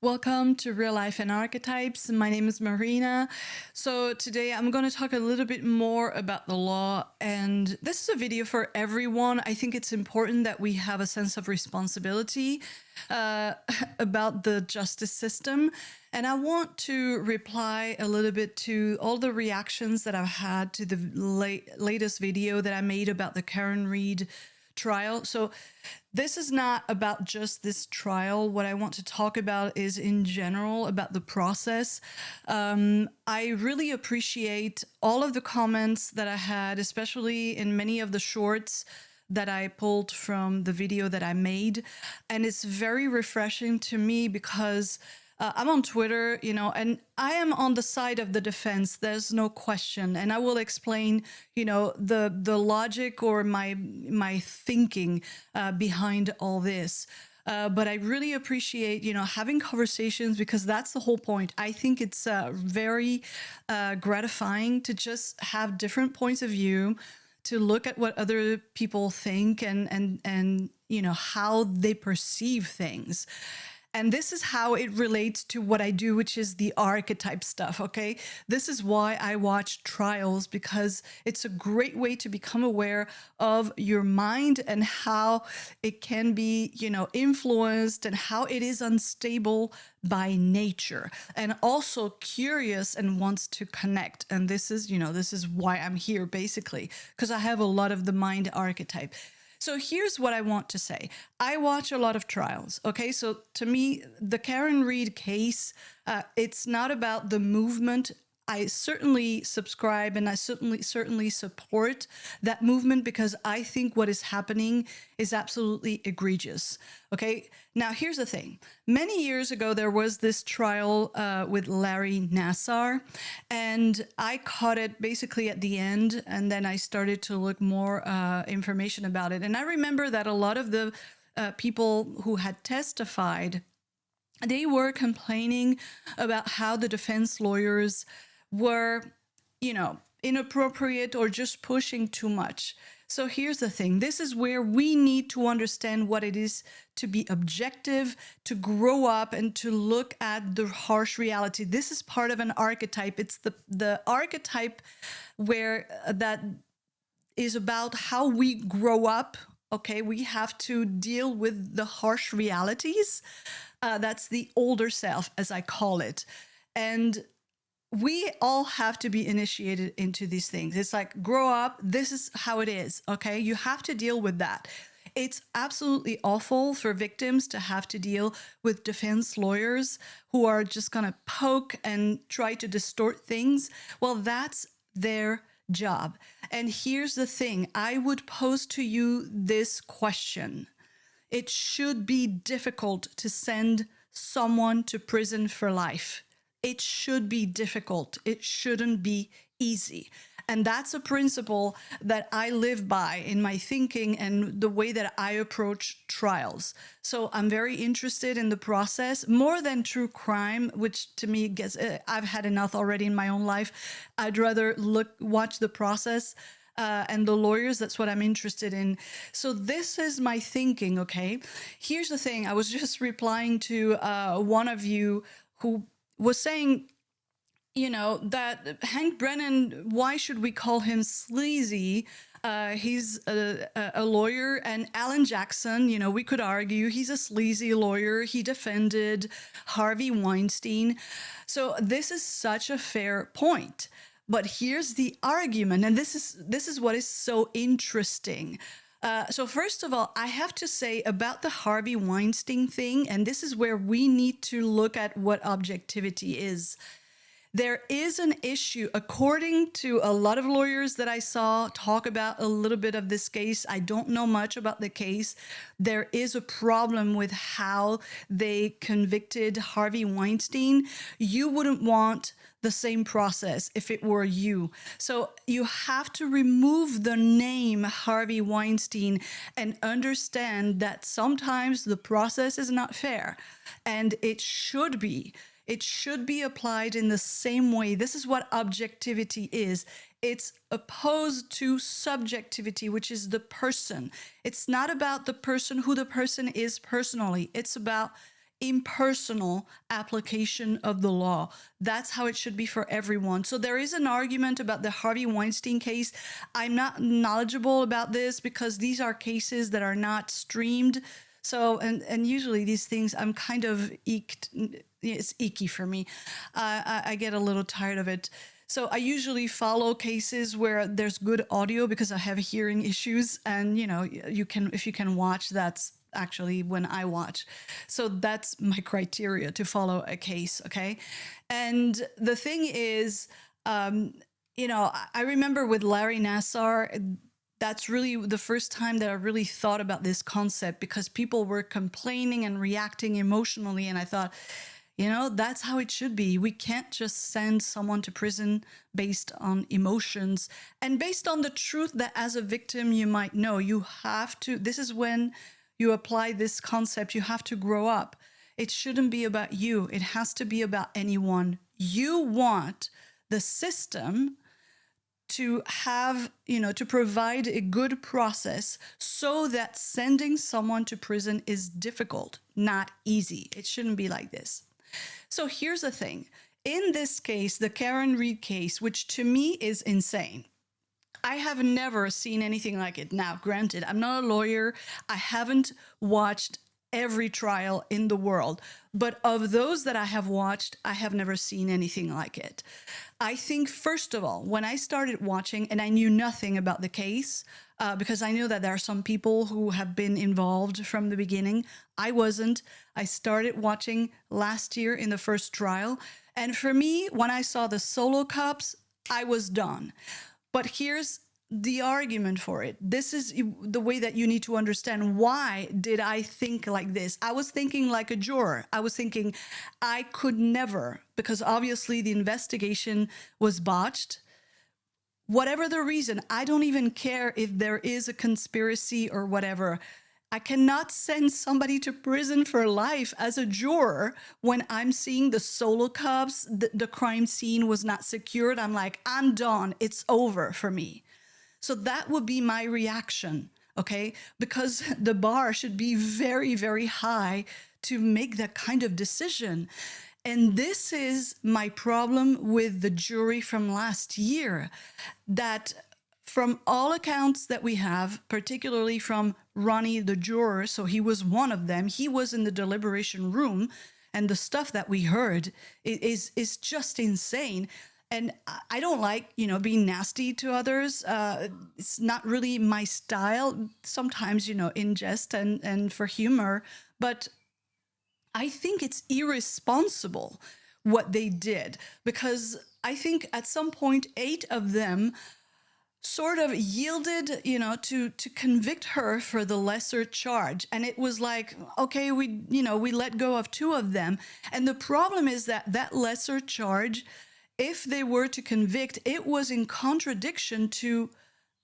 Welcome to Real Life and Archetypes. My name is Marina. So today I'm going to talk a little bit more about the law, and this is a video for everyone. I think it's important that we have a sense of responsibility uh, about the justice system. And I want to reply a little bit to all the reactions that I've had to the latest video that I made about the Karen Reed trial. So this is not about just this trial. What I want to talk about is in general about the process. I really appreciate all of the comments that I had, especially in many of the shorts that I pulled from the video that I made. And it's very refreshing to me because I'm on Twitter, and I am on the side of the defense. There's no question, and I will explain, the logic or my thinking behind all this. But I really appreciate, having conversations because that's the whole point. I think it's very gratifying to just have different points of view, to look at what other people think and how they perceive things. And this is how it relates to what I do, which is the archetype stuff, okay? This is why I watch trials, because it's a great way to become aware of your mind and how it can be, influenced and how it is unstable by nature, and also curious and wants to connect. And this is why I'm here, basically, because I have a lot of the mind archetype. So here's what I want to say. I watch a lot of trials, okay? So to me, the Karen Reed case, it's not about the movement. I certainly subscribe and I certainly support that movement because I think what is happening is absolutely egregious. Okay, now here's the thing. Many years ago, there was this trial with Larry Nassar, and I caught it basically at the end, and then I started to look more information about it. And I remember that a lot of the people who had testified, they were complaining about how the defense lawyers were, inappropriate or just pushing too much. So here's the thing. This is where we need to understand what it is to be objective, to grow up, and to look at the harsh reality. This is part of an archetype. It's the archetype where that is about how we grow up. Okay, we have to deal with the harsh realities. That's the older self, as I call it. And we all have to be initiated into these things. It's like, grow up. This is how it is. Okay. You have to deal with that. It's absolutely awful for victims to have to deal with defense lawyers who are just going to poke and try to distort things. Well, that's their job. And here's the thing. I would pose to you this question. It should be difficult to send someone to prison for life. It should be difficult. It shouldn't be easy. And that's a principle that I live by in my thinking and the way that I approach trials. So I'm very interested in the process more than true crime, which to me gets, I've had enough already in my own life. I'd rather watch the process and the lawyers. That's what I'm interested in. So this is my thinking, okay? Here's the thing. I was just replying to one of you who was saying, that Hank Brennan, why should we call him sleazy? He's a lawyer, and Alan Jackson, we could argue he's a sleazy lawyer. He defended Harvey Weinstein. So this is such a fair point. But here's the argument, and this is what is so interesting. So first of all, I have to say about the Harvey Weinstein thing, and this is where we need to look at what objectivity is. There is an issue, according to a lot of lawyers that I saw talk about a little bit of this case. I don't know much about the case. There is a problem with how they convicted Harvey Weinstein. You wouldn't want the same process if it were you. So you have to remove the name Harvey Weinstein and understand that sometimes the process is not fair, and it should be. It should be applied in the same way. This is what objectivity is. It's opposed to subjectivity, which is the person. It's not about the person, who the person is personally. It's about impersonal application of the law. That's how it should be for everyone. So there is an argument about the Harvey Weinstein case. I'm not knowledgeable about this because these are cases that are not streamed. So, and usually these things, I'm kind of it's icky for me. I get a little tired of it. So I usually follow cases where there's good audio because I have hearing issues, and you can, if you can watch, that's actually when I watch. So that's my criteria to follow a case, okay? And the thing is, I remember with Larry Nassar, that's really the first time that I really thought about this concept, because people were complaining and reacting emotionally, and I thought, that's how it should be. We can't just send someone to prison based on emotions and based on the truth that as a victim you might know. You have to, this is when you apply this concept, you have to grow up. It shouldn't be about you. It has to be about anyone. You want the system to have, to provide a good process so that sending someone to prison is difficult, not easy. It shouldn't be like this. So here's the thing. In this case, the Karen Reed case, which to me is insane, I have never seen anything like it. Now, granted, I'm not a lawyer. I haven't watched every trial in the world, but of those that I have watched, I have never seen anything like it. I think, first of all, when I started watching, and I knew nothing about the case, because I know that there are some people who have been involved from the beginning. I wasn't. I started watching last year in the first trial. And for me, when I saw the solo cups, I was done. But here's the argument for it. This is the way that you need to understand, why did I think like this? I was thinking like a juror. I was thinking I could never, because obviously the investigation was botched. Whatever the reason, I don't even care if there is a conspiracy or whatever. I cannot send somebody to prison for life as a juror when I'm seeing the solo cups, the crime scene was not secured. I'm like, I'm done. It's over for me. So that would be my reaction, okay? Because the bar should be very, very high to make that kind of decision. And this is my problem with the jury from last year, that from all accounts that we have, particularly from Ronnie, the juror, so he was one of them, he was in the deliberation room, and the stuff that we heard is just insane. And I don't like, being nasty to others. It's not really my style, sometimes, in jest and for humor, but I think it's irresponsible what they did, because I think at some point 8 of them sort of yielded, to convict her for the lesser charge. And it was like, okay, we let go of 2 of them. And the problem is that lesser charge, if they were to convict, it was in contradiction to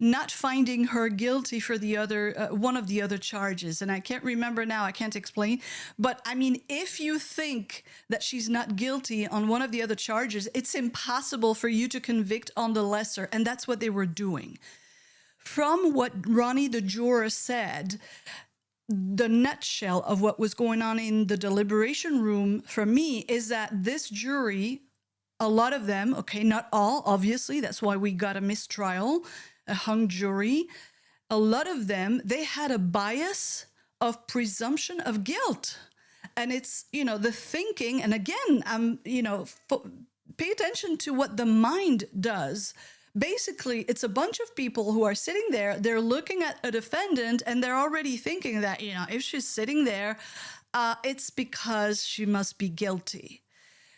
not finding her guilty for the other, one of the other charges. And I can't remember now, I can't explain. But I mean, if you think that she's not guilty on one of the other charges, it's impossible for you to convict on the lesser. And that's what they were doing. From what Ronnie, the juror, said, the nutshell of what was going on in the deliberation room for me is that this jury, a lot of them, okay, not all, obviously, that's why we got a mistrial, a hung jury, a lot of them, they had a bias of presumption of guilt. And it's, the thinking, and again, pay attention to what the mind does. Basically, it's a bunch of people who are sitting there, they're looking at a defendant, and they're already thinking that, if she's sitting there, it's because she must be guilty.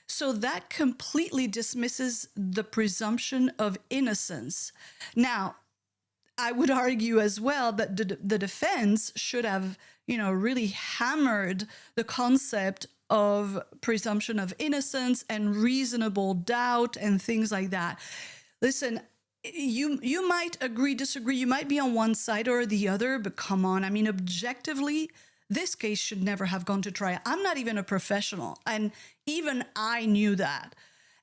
So that completely dismisses the presumption of innocence. Now, I would argue as well that the defense should have, really hammered the concept of presumption of innocence and reasonable doubt and things like that. Listen, you might agree, disagree, you might be on one side or the other, but come on, I mean, objectively, this case should never have gone to trial. I'm not even a professional, and even I knew that.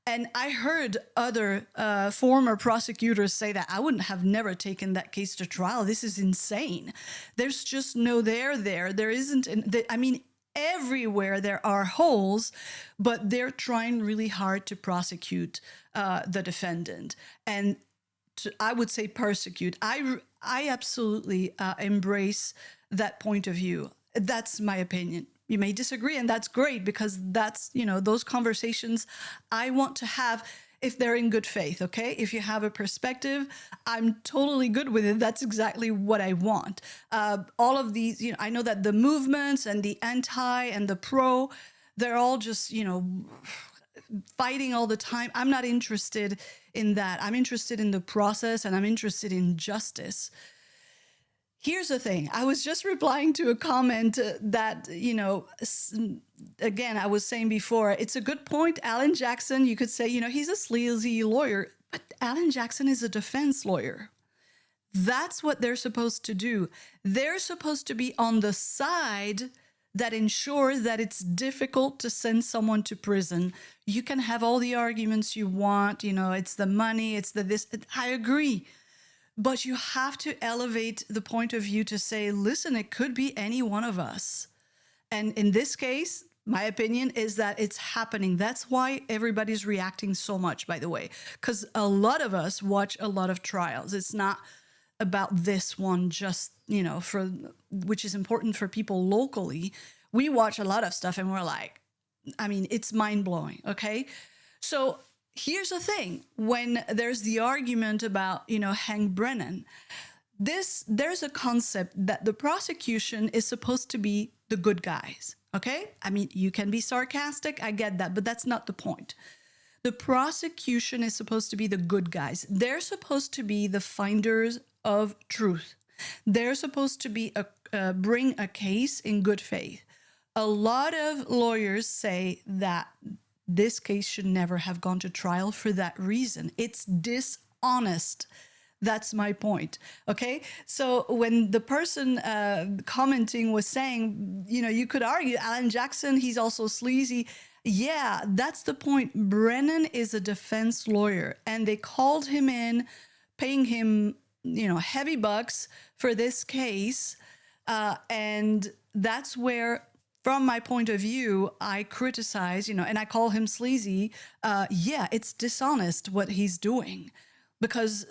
And I heard other former prosecutors say that I wouldn't have never taken that case to trial. This is insane. There's just no there. There isn't. I mean, everywhere there are holes, but they're trying really hard to prosecute the defendant and I would say persecute. I absolutely embrace that point of view. That's my opinion. You may disagree, and that's great because that's, those conversations I want to have if they're in good faith, okay? If you have a perspective, I'm totally good with it. That's exactly what I want. All of these, I know that the movements and the anti and the pro, they're all just, fighting all the time. I'm not interested in that. I'm interested in the process and I'm interested in justice. Here's the thing. I was just replying to a comment that, again, I was saying before, it's a good point. Alan Jackson, you could say, he's a sleazy lawyer, but Alan Jackson is a defense lawyer. That's what they're supposed to do. They're supposed to be on the side that ensures that it's difficult to send someone to prison. You can have all the arguments you want, it's the money, it's the this. I agree. But you have to elevate the point of view to say, listen, it could be any one of us. And in this case, my opinion is that it's happening. That's why everybody's reacting so much, by the way, because a lot of us watch a lot of trials. It's not about this one just, which is important for people locally. We watch a lot of stuff and we're like, it's mind blowing. Okay. So here's the thing. When there's the argument about, Hank Brennan, there's a concept that the prosecution is supposed to be the good guys. Okay. You can be sarcastic. I get that, but that's not the point. The prosecution is supposed to be the good guys. They're supposed to be the finders of truth. They're supposed to be bring a case in good faith. A lot of lawyers say that this case should never have gone to trial for that reason. It's dishonest. That's my point. Okay. So when the person commenting was saying, you could argue Alan Jackson, he's also sleazy. Yeah, that's the point. Brennan is a defense lawyer and they called him in, paying him, heavy bucks for this case. And that's where, from my point of view, I criticize, and I call him sleazy. Yeah, it's dishonest what he's doing because,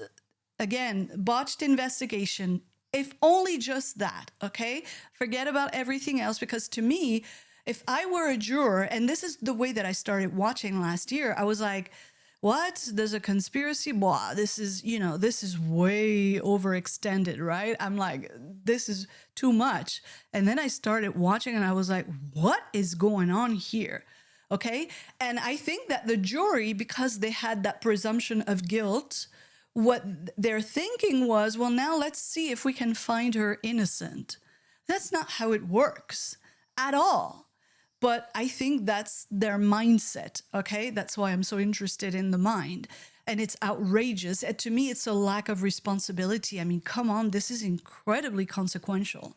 again, botched investigation, if only just that, okay? Forget about everything else because to me, if I were a juror, and this is the way that I started watching last year, I was like, what? There's a conspiracy? Blah, this is way overextended, right? I'm like, this is too much. And then I started watching and I was like, what is going on here? Okay. And I think that the jury, because they had that presumption of guilt, what their thinking was, well, now let's see if we can find her innocent. That's not how it works at all. But I think that's their mindset, okay? That's why I'm so interested in the mind. And it's outrageous. And to me, it's a lack of responsibility. Come on, this is incredibly consequential.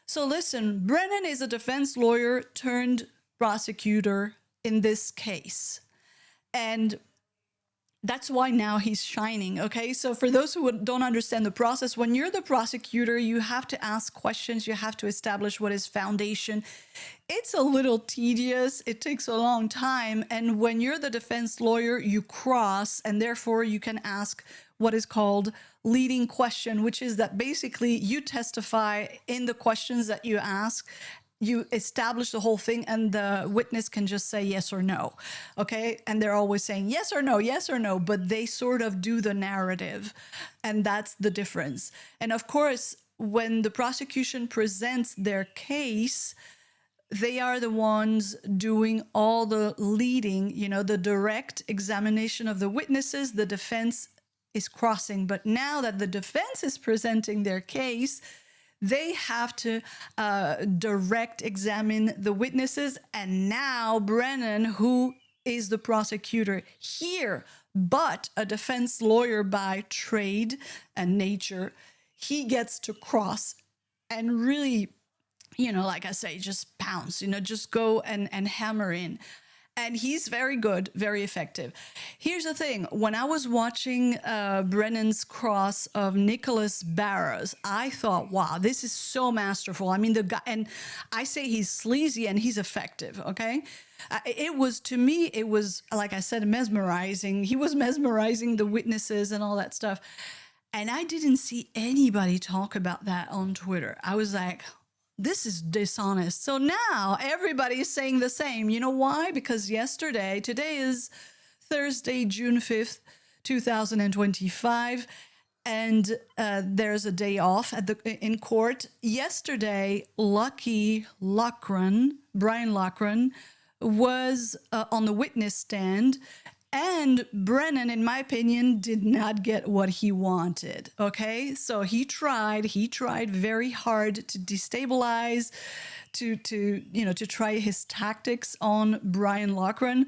So listen, Brennan is a defense lawyer turned prosecutor in this case. And that's why now he's shining, okay? So for those who don't understand the process, when you're the prosecutor, you have to ask questions. You have to establish what is foundation. It's a little tedious. It takes a long time. And when you're the defense lawyer, you cross, and therefore you can ask what is called leading question, which is that basically you testify in the questions that you ask. You establish the whole thing and the witness can just say yes or no. Okay. And they're always saying yes or no, but they sort of do the narrative. And that's the difference. And of course, when the prosecution presents their case, they are the ones doing all the leading, the direct examination of the witnesses. The defense is crossing. But now that the defense is presenting their case, they have to direct examine the witnesses. And now Brennan, who is the prosecutor here, but a defense lawyer by trade and nature, he gets to cross and really, like I say, just pounce, just go and hammer in. And he's very good, very effective. Here's the thing: when I was watching Brennan's cross of Nicholas Barrows, I thought, wow, this is so masterful. I mean, the guy, and I say he's sleazy and he's effective, okay? It was, to me, it was, like I said, mesmerizing. He was mesmerizing the witnesses and all that stuff. And I didn't see anybody talk about that on Twitter. I was like, this is dishonest. So now everybody is saying the same. You know why? Because today is Thursday, June 5th, 2025, and there's a day off in court. Yesterday, Brian Loughran, was on the witness stand, and Brennan, in my opinion, did not get what he wanted. Okay, so he tried very hard to destabilize, to try his tactics on Brian Loughran.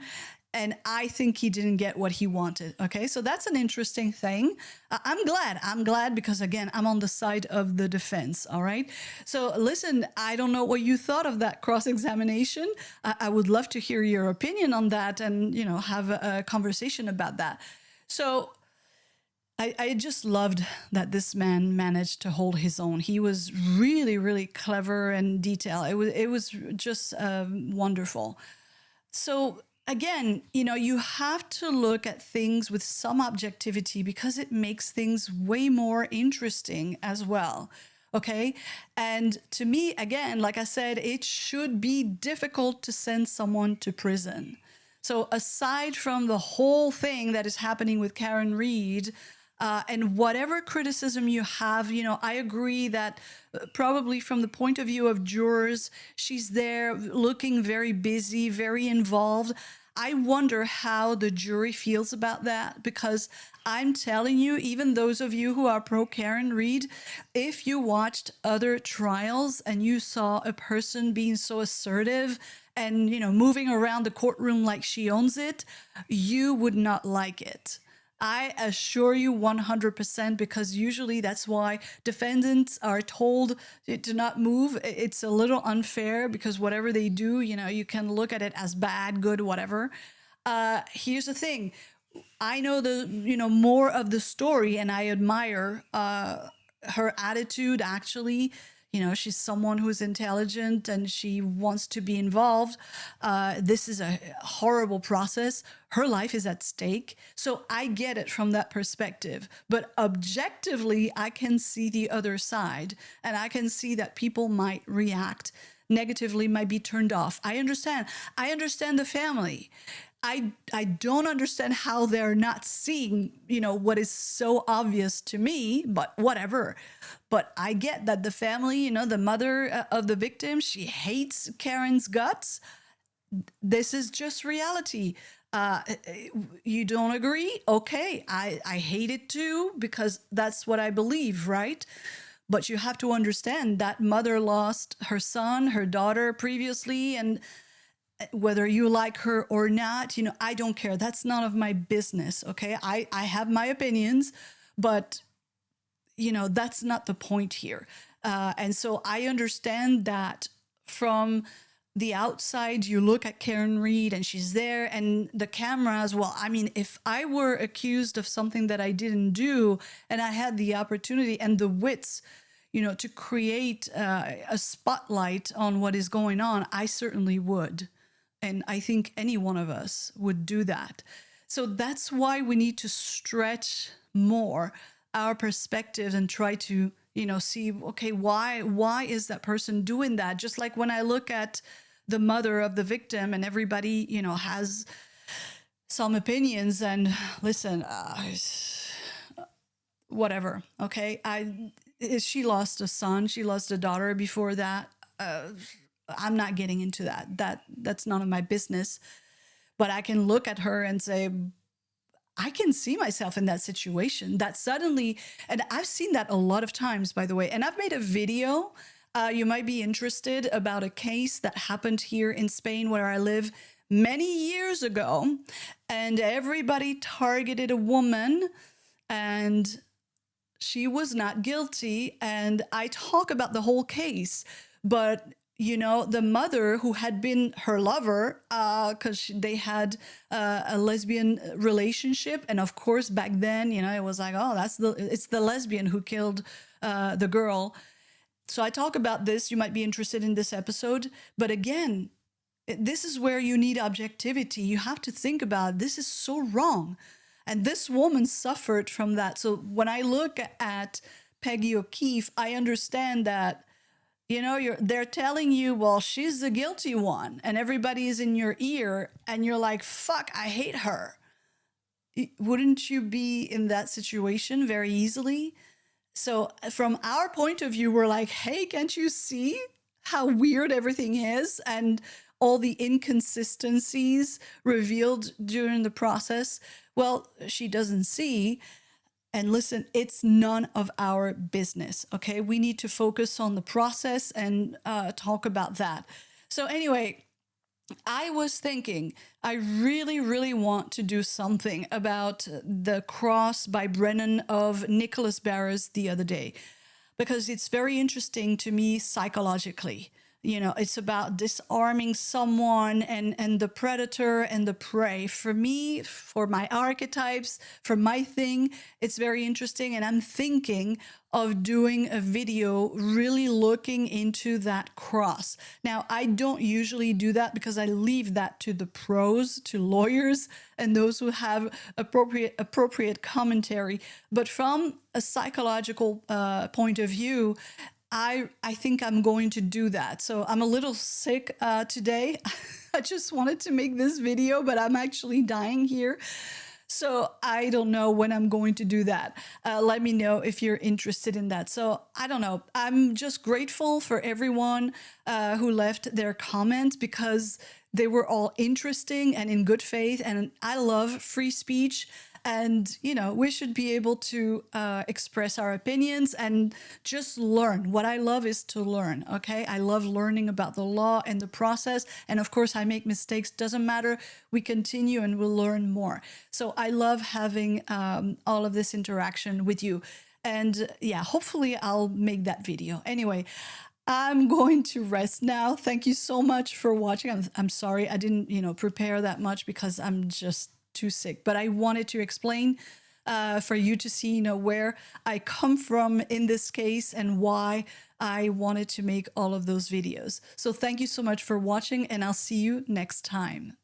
And I think he didn't get what he wanted. Okay, so that's an interesting thing. I'm glad because, again, I'm on the side of the defense. All right. So listen, I don't know what you thought of that cross-examination. I would love to hear your opinion on that and, have a conversation about that. So I just loved that this man managed to hold his own. He was really, really clever and detailed. It was just wonderful. So again, you have to look at things with some objectivity because it makes things way more interesting as well. Okay. And to me, again, like I said, it should be difficult to send someone to prison. So aside from the whole thing that is happening with Karen Read, and whatever criticism you have, I agree that probably from the point of view of jurors, she's there looking very busy, very involved. I wonder how the jury feels about that, because I'm telling you, even those of you who are pro Karen Read, if you watched other trials and you saw a person being so assertive and, moving around the courtroom like she owns it, you would not like it. I assure you 100%, because usually that's why defendants are told to not move. It's a little unfair because whatever they do, you can look at it as bad, good, whatever. Here's the thing. I know more of the story, and I admire her attitude, actually. She's someone who's intelligent and she wants to be involved. This is a horrible process. Her life is at stake. So I get it from that perspective. But objectively, I can see the other side, and I can see that people might react negatively, might be turned off. I understand. I understand the family. I don't understand how they're not seeing, what is so obvious to me, but whatever. But I get that the family, the mother of the victim, she hates Karen's guts. This is just reality. You don't agree? Okay, I hate it too, because that's what I believe, right? But you have to understand that mother lost her son, her daughter previously, and whether you like her or not, I don't care. That's none of my business. Okay. I have my opinions, but that's not the point here. And so I understand that from the outside, you look at Karen Read and she's there, and the cameras. Well, I mean, if I were accused of something that I didn't do and I had the opportunity and the wits, to create a spotlight on what is going on, I certainly would. And I think any one of us would do that. So that's why we need to stretch more our perspectives and try to, see, okay, why is that person doing that? Just like when I look at the mother of the victim, and everybody, has some opinions, and listen, whatever. Okay. She lost a son, she lost a daughter before that. I'm not getting into that. That's none of my business. But I can look at her and say, I can see myself in that situation. That suddenly, and I've seen that a lot of times, by the way. And I've made a video. You might be interested, about a case that happened here in Spain, where I live, many years ago. And everybody targeted a woman, and she was not guilty. And I talk about the whole case, but the mother who had been her lover, because they had a lesbian relationship, and of course back then, it was like, oh, it's the lesbian who killed the girl. So I talk about this. You might be interested in this episode, but again, this is where you need objectivity. You have to think about, this is so wrong, and this woman suffered from that. So when I look at Peggy O'Keefe, I understand that they're telling you, well, she's the guilty one, and everybody is in your ear, and you're like, fuck, I hate her. Wouldn't you be in that situation very easily? So from our point of view, we're like, hey, can't you see how weird everything is, and all the inconsistencies revealed during the process? Well, she doesn't see. And listen, it's none of our business, okay? We need to focus on the process and talk about that. So anyway, I was thinking, I really, really want to do something about the cross by Brennan of Nicholas Barrers the other day, because it's very interesting to me psychologically. It's about disarming someone and the predator and the prey. For me, for my archetypes, for my thing, it's very interesting. And I'm thinking of doing a video really looking into that cross. Now, I don't usually do that because I leave that to the pros, to lawyers, and those who have appropriate commentary. But from a psychological point of view, I think I'm going to do that. So I'm a little sick today. I just wanted to make this video, but I'm actually dying here. So I don't know when I'm going to do that. Let me know if you're interested in that. So I don't know. I'm just grateful for everyone who left their comments, because they were all interesting and in good faith. And I love free speech. And, we should be able to express our opinions and just learn. What I love is to learn, okay? I love learning about the law and the process. And of course, I make mistakes. Doesn't matter. We continue and we'll learn more. So I love having all of this interaction with you. And yeah, hopefully I'll make that video. Anyway, I'm going to rest now. Thank you so much for watching. I'm sorry I didn't, prepare that much because I'm just too sick, but I wanted to explain for you to see, where I come from in this case and why I wanted to make all of those videos. So thank you so much for watching, and I'll see you next time.